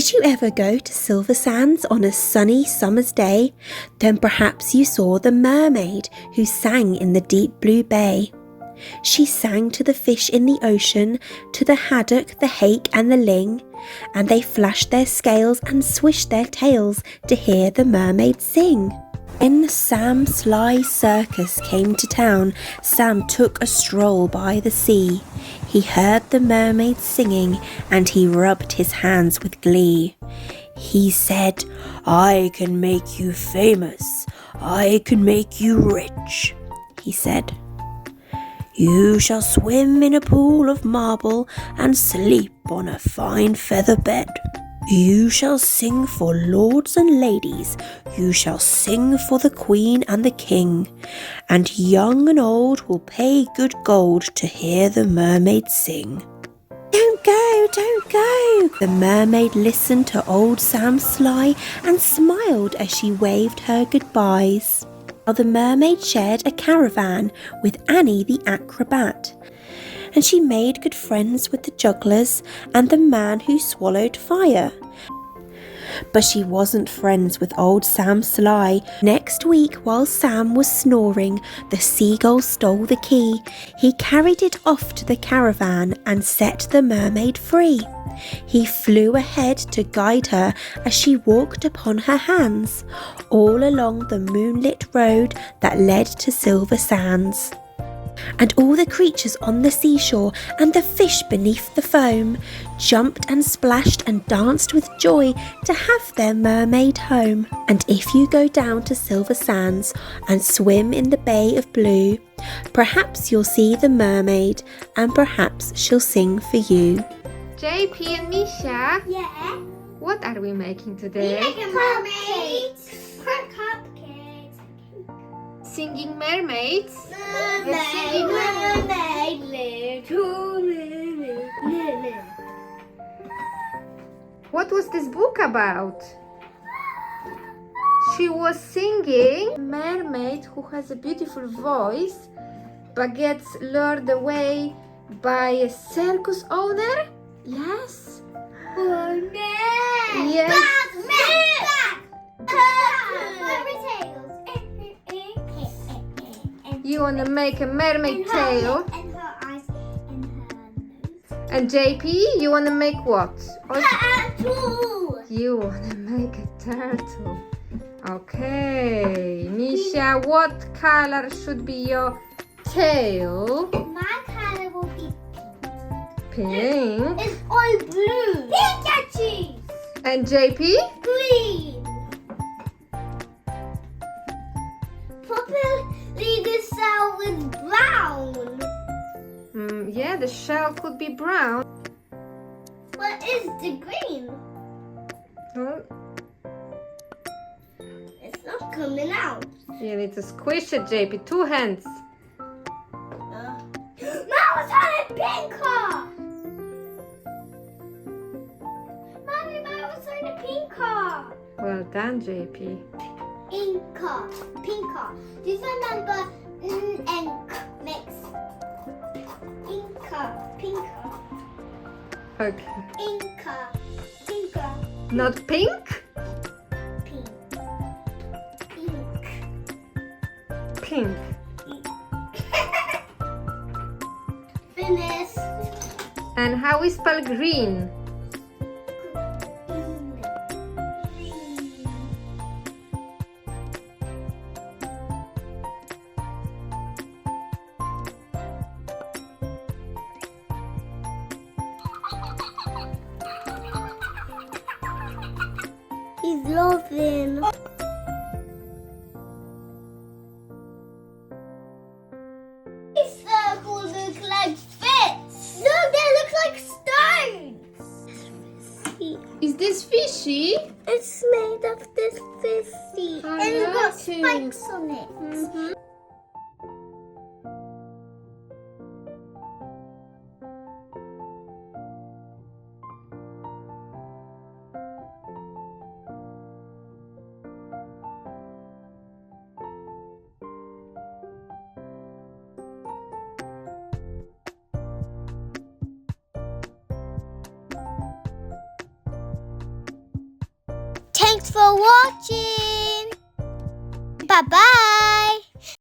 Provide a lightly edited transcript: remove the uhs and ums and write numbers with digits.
Did you ever go to Silver Sands on a sunny summer's day? Then perhaps you saw the mermaid who sang in the deep blue bay. She sang to the fish in the ocean, to the haddock, the hake and the ling, and they flashed their scales and swished their tails to hear the mermaid sing. When Sam Sly's circus came to town, Sam took a stroll by the sea. He heard the mermaid singing and he rubbed his hands with glee. He said, "I can make you famous, I can make you rich," he said. "You shall swim in a pool of marble and sleep on a fine feather bed. You shall sing for lords and ladies, you shall sing for the queen and the king, and young and old will pay good gold to hear the mermaid sing." "Don't go, don't go!" The mermaid listened to old Sam Sly and smiled as she waved her goodbyes. Now the mermaid shared a caravan with Annie the acrobat, and she made good friends with the jugglers and the man who swallowed fire. But she wasn't friends with old Sam Sly. Next week, while Sam was snoring, the seagull stole the key. He carried it off to the caravan and set the mermaid free. He flew ahead to guide her as she walked upon her hands, all along the moonlit road that led to Silver Sands. And all the creatures on the seashore and the fish beneath the foam jumped and splashed and danced with joy to have their mermaid home. And if you go down to Silver Sands and swim in the Bay of Blue, perhaps you'll see the mermaid and perhaps she'll sing for you. JP and Misha, Yeah. what are we making today? We make a mermaid. Cupcakes. Singing mermaids? Mermaid. Mermaid. Little mermaid. What was this book about? She was singing a mermaid who has a beautiful voice but gets lured away by a circus owner? Yes? Oh no! Yes. You want to make a mermaid tail? And her eyes and her nose. And JP, you want to make what? Turtle! You want to make a turtle. Okay. Misha, what color should be your tail? My color will be Pink. it's all blue. Pikachu! And JP? Green. Probably the cell is brown. Yeah, the shell could be brown. What is the green? Oh, It's not coming out. you need to squish it, JP. 2 hands. Mama's on a pink car. Mommy, Mama's on a pink car. Well done, JP. Pink car. Pink car. Do you remember and mix? Pink car. Pink car. Okay. Pink car. Pink car. Not pink? Pink. Pink. Pink. Finish. And how we spell green? He's laughing. These circles look like fish. No, they look like stones. Is this fishy? It's made of this fishy. I And it's got like it. spikes on it. Thanks for watching. Bye-bye.